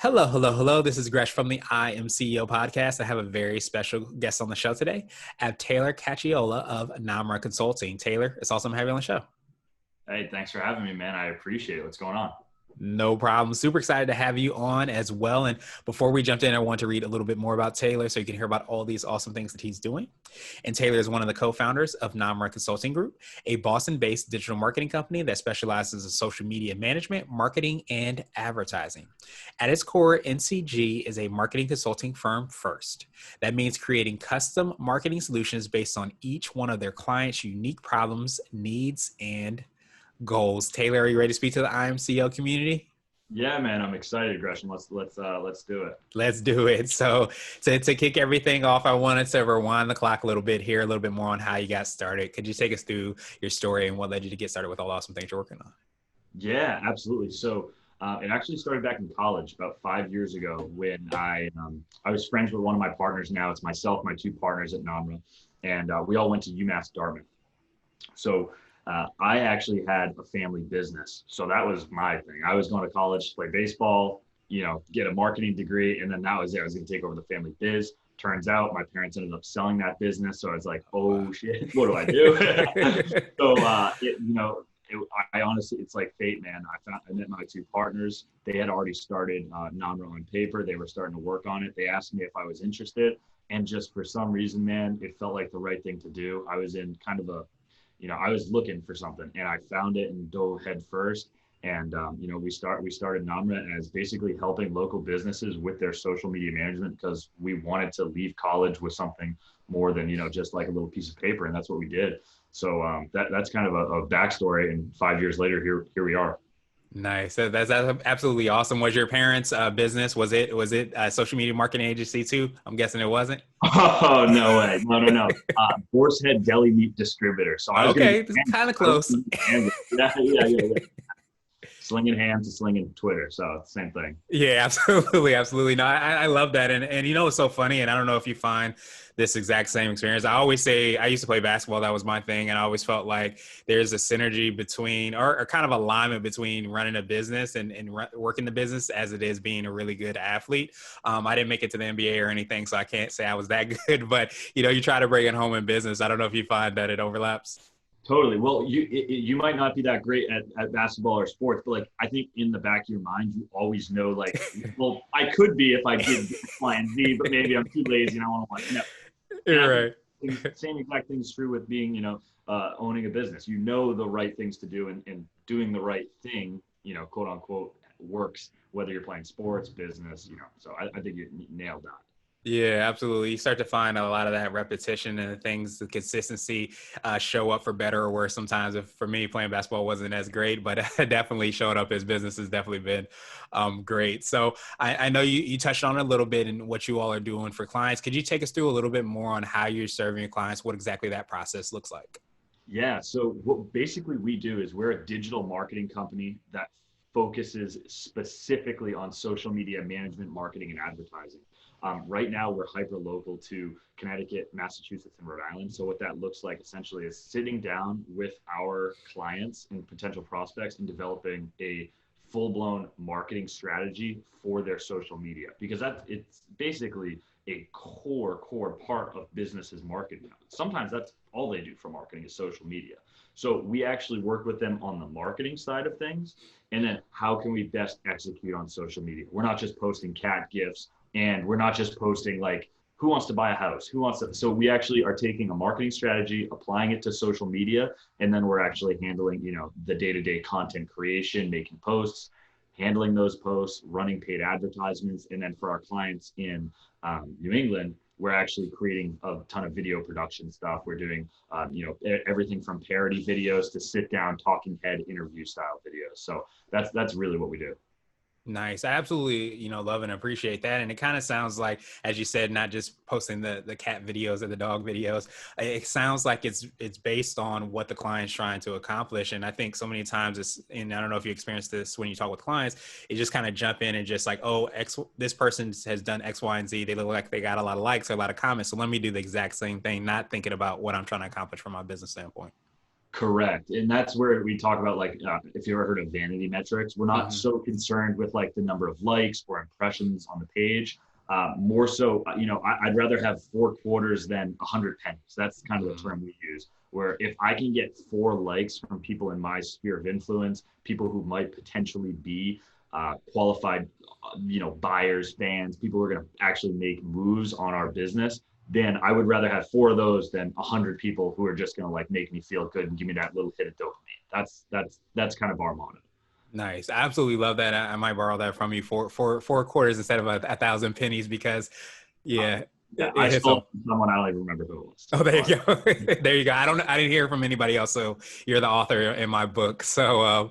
Hello, hello, hello. This is Gresh from the I Am CEO podcast. I have a very special guest on the show today. I have Taylor Cacciola of Namra Consulting. Taylor, it's awesome to have you on the show. Hey, thanks for having me, man. I appreciate it. What's going on? No problem. Super excited to have you on as well. And before we jumped in, I want to read a little bit more about Taylor so you can hear about all these awesome things that he's doing. And Taylor is one of the co-founders of Namra Consulting Group, a Boston-based digital marketing company that specializes in social media management, marketing, and advertising. At its core, NCG is a marketing consulting firm first. That means creating custom marketing solutions based on each one of their clients' unique problems, needs, and goals. Taylor, are you ready to speak to the IMCO community? Yeah, man, I'm excited, Gresham. Let's do it. Let's do it. So to kick everything off, I wanted to rewind the clock a little bit here, a little bit more on how you got started. Could you take us through your story and what led you to get started with all the awesome things you're working on? Yeah, absolutely. So it actually started back in college about 5 years ago when I was friends with one of my partners. Now it's myself, my two partners at Namra, and we all went to UMass Dartmouth. So I actually had a family business. So that was my thing. I was going to college to play baseball, get a marketing degree. And then that was it. I was going to take over the family biz. Turns out my parents ended up selling that business. So I was like, oh shit, what do I do? So, I honestly, it's like fate, man. I met my two partners. They had already started Namra on paper. They were starting to work on it. They asked me if I was interested. And just for some reason, man, it felt like the right thing to do. I was in kind of I was looking for something and I found it and dove head first. And, we started Namra as basically helping local businesses with their social media management because we wanted to leave college with something more than, just like a little piece of paper. And that's what we did. So that's kind of a backstory. And 5 years later, here we are. Nice. That's absolutely awesome. Was your parents' business? Was it a social media marketing agency too? I'm guessing it wasn't. Oh, no way. No. Horsehead Deli Meat Distributor. So I was going Okay, to be kind of close. yeah. Slinging ham to slinging Twitter. So same thing. Yeah, absolutely. No, I love that. And it's so funny. And I don't know if you find this exact same experience. I always say I used to play basketball. That was my thing. And I always felt like there's a synergy between or kind of alignment between running a business and working the business as it is being a really good athlete. I didn't make it to the NBA or anything, so I can't say I was that good. But, you try to bring it home in business. I don't know if you find that it overlaps. Totally. Well, you might not be that great at basketball or sports, but like I think in the back of your mind, you always know like, well, I could be if I did X, Y, and Z, but maybe I'm too lazy and I want to watch Netflix. You're right. Same exact thing is true with being, owning a business. You know the right things to do and doing the right thing, quote unquote, works. Whether you're playing sports, business, So I think you nailed that. Yeah, absolutely. You start to find a lot of that repetition and the consistency show up for better or worse. Sometimes, if for me, playing basketball wasn't as great, but definitely showed up as business has definitely been great. So I know you touched on it a little bit in what you all are doing for clients. Could you take us through a little bit more on how you're serving your clients, what exactly that process looks like? Yeah. So what basically we do is we're a digital marketing company that focuses specifically on social media management, marketing, and advertising. Right now, we're hyper local to Connecticut, Massachusetts, and Rhode Island. So what that looks like essentially is sitting down with our clients and potential prospects and developing a full-blown marketing strategy for their social media, because it's basically a core part of businesses marketing. Sometimes that's all they do for marketing is social media. So we actually work with them on the marketing side of things. And then how can we best execute on social media? We're not just posting cat gifs and we're not just posting like, who wants to buy a house? Who wants to? So we actually are taking a marketing strategy, applying it to social media, and then we're actually handling, the day-to-day content creation, making posts, handling those posts, running paid advertisements. And then for our clients in New England, we're actually creating a ton of video production stuff. We're doing, everything from parody videos to sit down talking head interview style videos. So that's really what we do. Nice. I absolutely, love and appreciate that. And it kind of sounds like, as you said, not just posting the cat videos or the dog videos. It sounds like it's based on what the client's trying to accomplish. And I think so many times and I don't know if you experience this when you talk with clients, it just kind of jump in and just like, oh, this person has done X, Y, and Z. They look like they got a lot of likes or a lot of comments. So let me do the exact same thing, not thinking about what I'm trying to accomplish from my business standpoint. Correct. And that's where we talk about like, if you ever heard of vanity metrics, we're not Hmm. so concerned with like the number of likes or impressions on the page. More so, I'd rather have 4 quarters than 100 pennies. That's kind of the term we use. Where if I can get 4 likes from people in my sphere of influence, people who might potentially be qualified, buyers, fans, people who are going to actually make moves on our business, then I would rather have 4 of those than 100 people who are just going to like make me feel good and give me that little hit of dopamine. That's kind of our motto. Nice. I absolutely love that. I might borrow that from you for 4 quarters instead of a thousand pennies because Uh, yeah, yeah, it I hits stole home. it from someone. I don't even remember who it was. Oh, there you But go. There you go. I didn't hear from anybody else. So you're the author in my book. So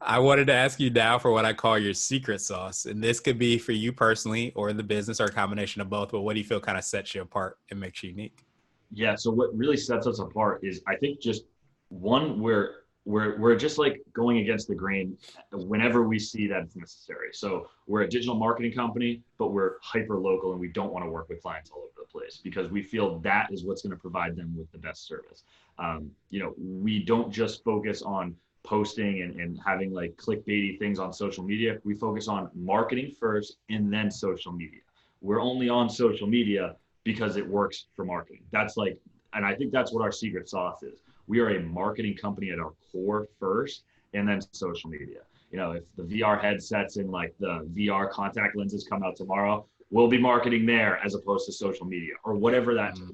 I wanted to ask you now for what I call your secret sauce. And this could be for you personally or the business or a combination of both. But what do you feel kind of sets you apart and makes you unique? yeah, so what really sets us apart is I think just one where we're just like going against the grain whenever we see that it's necessary. So we're a digital marketing company, but we're hyper local and we don't want to work with clients all over the place because we feel that is what's going to provide them with the best service. We don't just focus on posting and having like clickbaity things on social media. We focus on marketing first and then social media. We're only on social media because it works for marketing. That's like, and I think that's what our secret sauce is. We are a marketing company at our core first, and then social media. If the VR headsets and like the VR contact lenses come out tomorrow, we'll be marketing there as opposed to social media or whatever that is.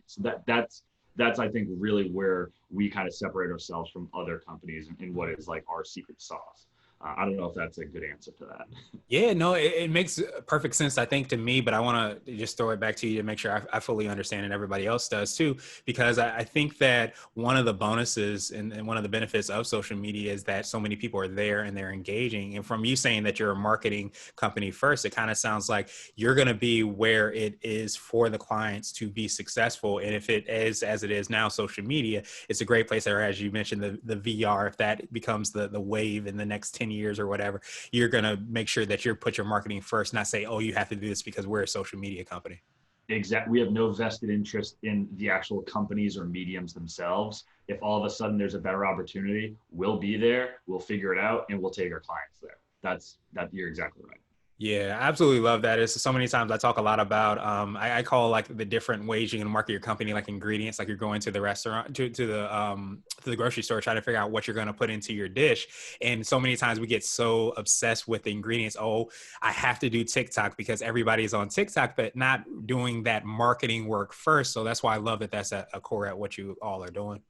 So that's I think really where we kind of separate ourselves from other companies in what is like our secret sauce. I don't know if that's a good answer to that. Yeah, no, it makes perfect sense, I think, to me, but I want to just throw it back to you to make sure I fully understand and everybody else does too, because I think that one of the bonuses and one of the benefits of social media is that so many people are there and they're engaging. And from you saying that you're a marketing company first, it kind of sounds like you're going to be where it is for the clients to be successful. And if it is, as it is now, social media, it's a great place there, as you mentioned, the VR, if that becomes the wave in the next 10 years or whatever, you're going to make sure that you put your marketing first, not say, oh, you have to do this because we're a social media company. Exactly. We have no vested interest in the actual companies or mediums themselves. If all of a sudden there's a better opportunity, we'll be there, we'll figure it out, and we'll take our clients there. That you're exactly right. Yeah, I absolutely love that. It's so many times I talk a lot about I call like the different ways you can market your company, like ingredients, like you're going to the restaurant to the grocery store trying to figure out what you're going to put into your dish. And so many times we get so obsessed with the ingredients. Oh, I have to do TikTok because everybody's on TikTok, but not doing that marketing work first. So that's why I love that that's a core at what you all are doing.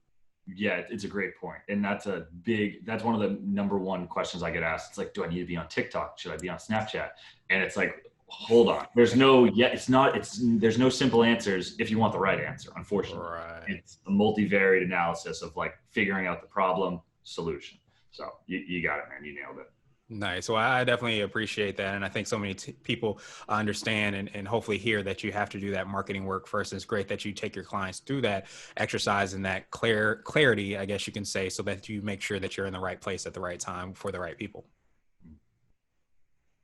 Yeah, it's a great point. And that's one of the number one questions I get asked. It's like, do I need to be on TikTok? Should I be on Snapchat? And it's like, hold on. There's no simple answers if you want the right answer, unfortunately. Right. It's a multivariate analysis of like figuring out the problem solution. So you got it, man. You nailed it. Nice. Well, I definitely appreciate that. And I think so many people understand and hopefully hear that you have to do that marketing work first. And it's great that you take your clients through that exercise and that clarity, I guess you can say, so that you make sure that you're in the right place at the right time for the right people.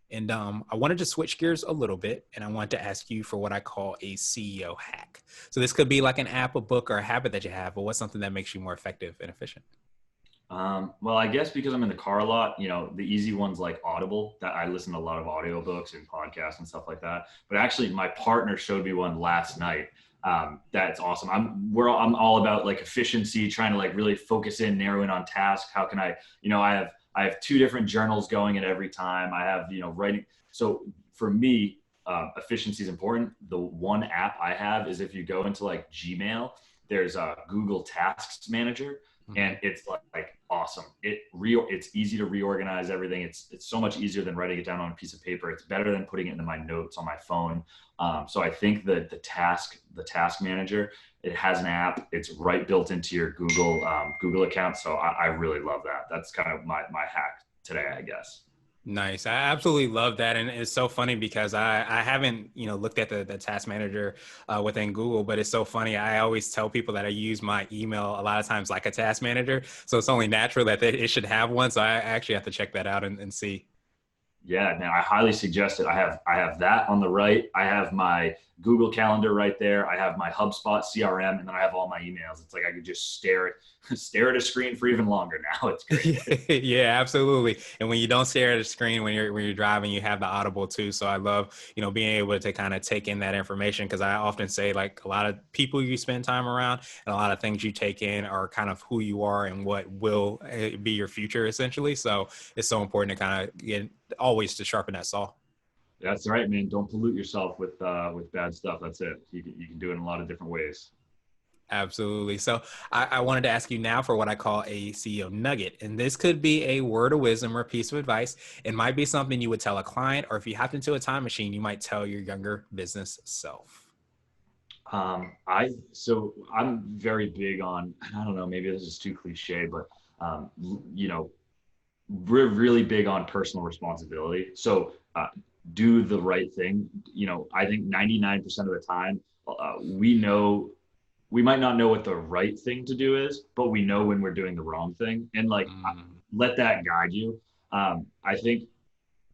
And I wanted to switch gears a little bit, and I want to ask you for what I call a CEO hack. So this could be like an app, a book, or a habit that you have, but what's something that makes you more effective and efficient? Well, I guess because I'm in the car a lot, the easy ones like Audible, that I listen to a lot of audiobooks and podcasts and stuff like that. But actually, my partner showed me one last night. That's awesome. I'm all about like efficiency, trying to like really focus in, narrow in on tasks. How can I have 2 different journals going at every time. I have, writing. So for me, efficiency is important. The one app I have is if you go into like Gmail, there's a Google Tasks Manager, and it's like awesome. It's easy to reorganize everything. It's so much easier than writing it down on a piece of paper. It's better than putting it into my notes on my phone. So I think that the task manager, it has an app. It's right built into your Google account. So I really love that. That's kind of my hack today, I guess. Nice. I absolutely love that. And it's so funny because I haven't, looked at the task manager within Google, but it's so funny. I always tell people that I use my email a lot of times like a task manager. So it's only natural that it should have one. So I actually have to check that out and see. Yeah, man, I highly suggest it. I have that on the right. I have my Google Calendar right there. I have my HubSpot CRM, and then I have all my emails. It's like I could just stare at stare at a screen for even longer now. It's great. Yeah, absolutely. And when you don't stare at a screen when you're driving, you have the audible too. So I love, being able to kind of take in that information, because I often say like a lot of people you spend time around and a lot of things you take in are kind of who you are and what will be your future essentially. So it's so important to kind of get always to sharpen that saw. That's right, man. Don't pollute yourself with bad stuff. That's it. You can do it in a lot of different ways. Absolutely. So I wanted to ask you now for what I call a CEO nugget. And this could be a word of wisdom or a piece of advice. It might be something you would tell a client, or if you hopped into a time machine, you might tell your younger business self. I'm very big on, I don't know, maybe this is too cliche, but um, you know, we're really big on personal responsibility. So do the right thing. I think 99% of the time, we know we might not know what the right thing to do is, but we know when we're doing the wrong thing, and like Mm. let that guide you. I think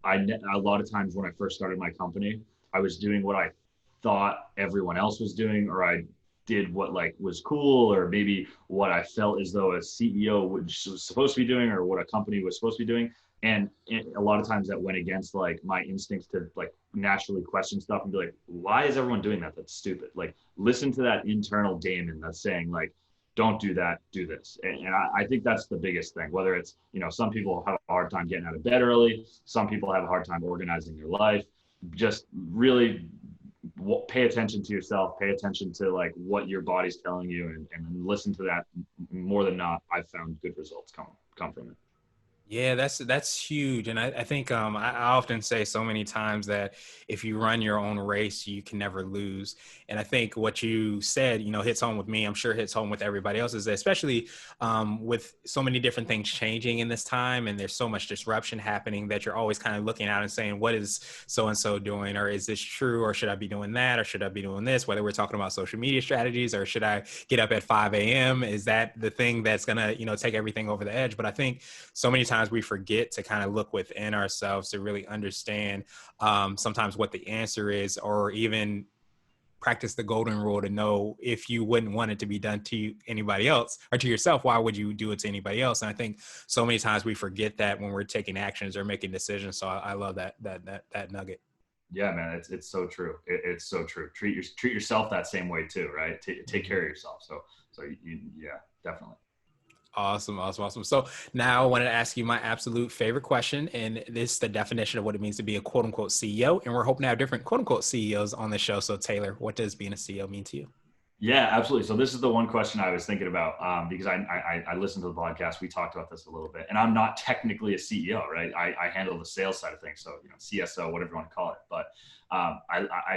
a lot of times when I first started my company, I was doing what I thought everyone else was doing, or I did what like was cool, or maybe what I felt as though a CEO was supposed to be doing, or what a company was supposed to be doing. And a lot of times that went against like my instincts to like naturally question stuff and be like, why is everyone doing that? That's stupid. Like listen to that internal daemon that's saying like, don't do that, do this. And I think that's the biggest thing. Whether it's, some people have a hard time getting out of bed early, some people have a hard time organizing their life. Just really pay attention to yourself, pay attention to like what your body's telling you, and listen to that. More than not, I've found good results come from it. Yeah, that's huge, and I think I often say so many times that if you run your own race, you can never lose. And I think what you said, hits home with me. I'm sure hits home with everybody else, is that especially with so many different things changing in this time, and there's so much disruption happening that you're always kind of looking out and saying, "What is so and so doing? Or is this true? Or should I be doing that? Or should I be doing this?" Whether we're talking about social media strategies, or should I get up at 5 a.m.? Is that the thing that's gonna take everything over the edge? But I think so many times we forget to kind of look within ourselves to really understand sometimes what the answer is, or even practice the golden rule to know if you wouldn't want it to be done to anybody else or to yourself, why would you do it to anybody else? And I think so many times we forget that when we're taking actions or making decisions. So I love that nugget. Yeah, man, it's so true. It's so true. Treat yourself that same way too, right? Take care of yourself. Yeah, definitely. Awesome, awesome, awesome. So now I wanted to ask you my absolute favorite question, and this is the definition of what it means to be a quote unquote CEO. And we're hoping to have different quote unquote CEOs on the show. So Taylor, what does being a CEO mean to you? Yeah, absolutely. So this is the one question I was thinking about because I listened to the podcast. We talked about this a little bit, and I'm not technically a CEO, right? I handle the sales side of things, so CSO, whatever you want to call it. But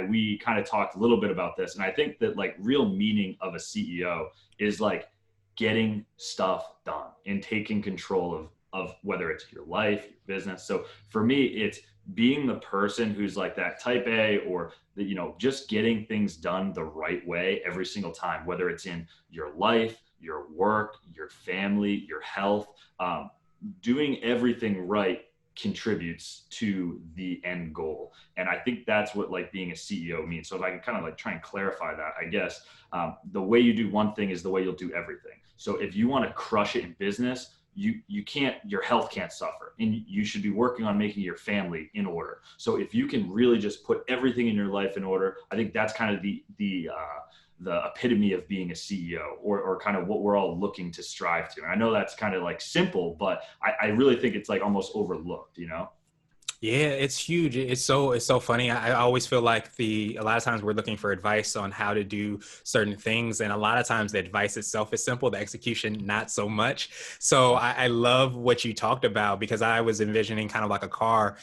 we kind of talked a little bit about this, and I think that like real meaning of a CEO is like getting stuff done and taking control of whether it's your life, your business. So for me, it's being the person who's like that type A, or the, just getting things done the right way every single time, whether it's in your life, your work, your family, your health. Doing everything right contributes to the end goal. And I think that's what like being a CEO means. So if I can kind of like try and clarify that, I guess the way you do one thing is the way you'll do everything. So if you want to crush it in business, you can't, your health can't suffer, and you should be working on making your family in order. So if you can really just put everything in your life in order, I think that's kind of the epitome of being a CEO, or kind of what we're all looking to strive to. And I know that's kind of like simple, but I really think it's like almost overlooked. Yeah, it's huge. It's so funny. I always feel like a lot of times we're looking for advice on how to do certain things, and a lot of times the advice itself is simple, the execution not so much. So I love what you talked about, because I was envisioning kind of like a car,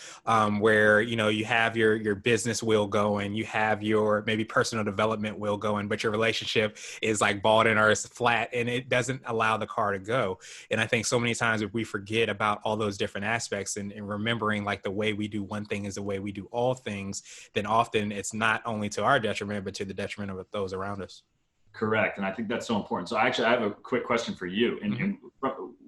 where you have your business wheel going, you have your maybe personal development wheel going, but your relationship is like balding or it's flat, and it doesn't allow the car to go. And I think so many times if we forget about all those different aspects, and remembering like the way we do one thing is the way we do all things, then often it's not only to our detriment, but to the detriment of those around us. Correct. And I think that's so important. So actually, I have a quick question for you. And, Mm-hmm. and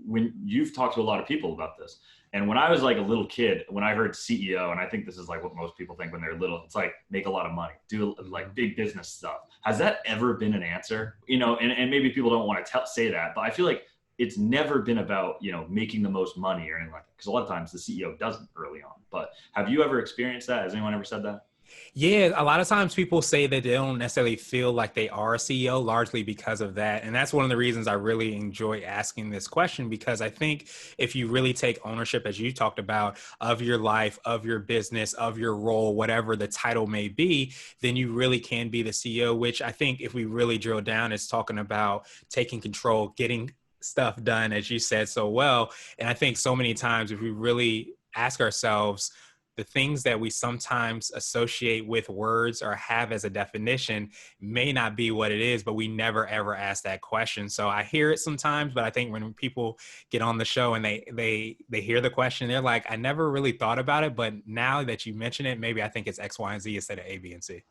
when you've talked to a lot of people about this, and when I was like a little kid, when I heard CEO, and I think this is like what most people think when they're little, it's like make a lot of money, do like big business stuff. Has that ever been an answer? And maybe people don't want to say that, but I feel like it's never been about, making the most money or anything like that. Because a lot of times the CEO doesn't early on. But have you ever experienced that? Has anyone ever said that? Yeah, a lot of times people say that they don't necessarily feel like they are a CEO largely because of that. And that's one of the reasons I really enjoy asking this question, because I think if you really take ownership, as you talked about, of your life, of your business, of your role, whatever the title may be, then you really can be the CEO, which I think if we really drill down, is talking about taking control, getting stuff done, as you said so well. And I think so many times if we really ask ourselves, the things that we sometimes associate with words or have as a definition may not be what it is, but we never ever ask that question. So I hear it sometimes, but I think when people get on the show and they hear the question, they're like, I never really thought about it, but now that you mention it, maybe I think it's X, Y, and Z instead of A, B, and C.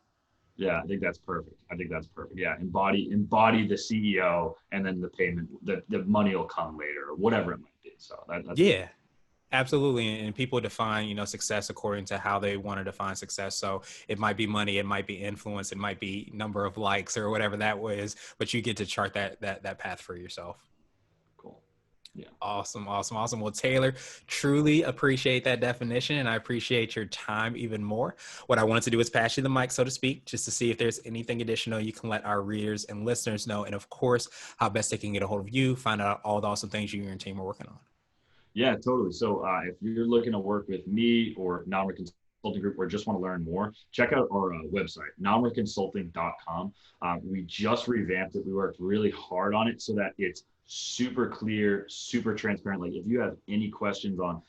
Yeah, I think that's perfect. I think that's perfect. Yeah, embody the CEO, and then the payment, the money will come later, or whatever it might be. So that's Yeah. Absolutely. And people define, success according to how they want to define success. So it might be money, it might be influence, it might be number of likes or whatever that was, but you get to chart that path for yourself. cool. Yeah. Awesome, awesome, awesome. Well, Taylor, truly appreciate that definition, and I appreciate your time even more. What I wanted to do is pass you the mic, so to speak, just to see if there's anything additional you can let our readers and listeners know, and of course, how best they can get a hold of you, find out all the awesome things you and your team are working on. Yeah, totally. So if you're looking to work with me or Nugget Consulting Group, or just want to learn more, check out our website, nuggetconsulting.com. We just revamped it. We worked really hard on it so that it's super clear, super transparent. Like if you have any questions on,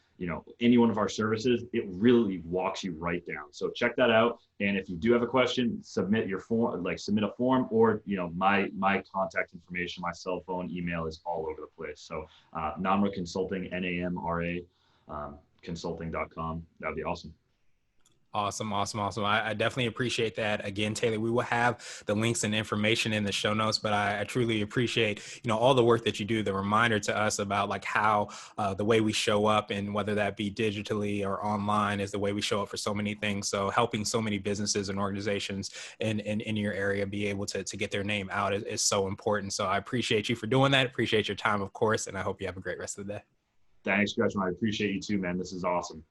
any one of our services, it really walks you right down. So check that out. And if you do have a question, submit your form, submit a form, or, my contact information, my cell phone, email is all over the place. So Namra Consulting, NAMRA, consulting.com. That'd be awesome. Awesome, awesome, awesome. I definitely appreciate that. Again, Taylor, we will have the links and information in the show notes, but I truly appreciate, all the work that you do, the reminder to us about like how the way we show up, and whether that be digitally or online, is the way we show up for so many things. So helping so many businesses and organizations in your area be able to get their name out is so important. So I appreciate you for doing that. Appreciate your time, of course, and I hope you have a great rest of the day. Thanks, Gretchen. I appreciate you too, man. This is awesome.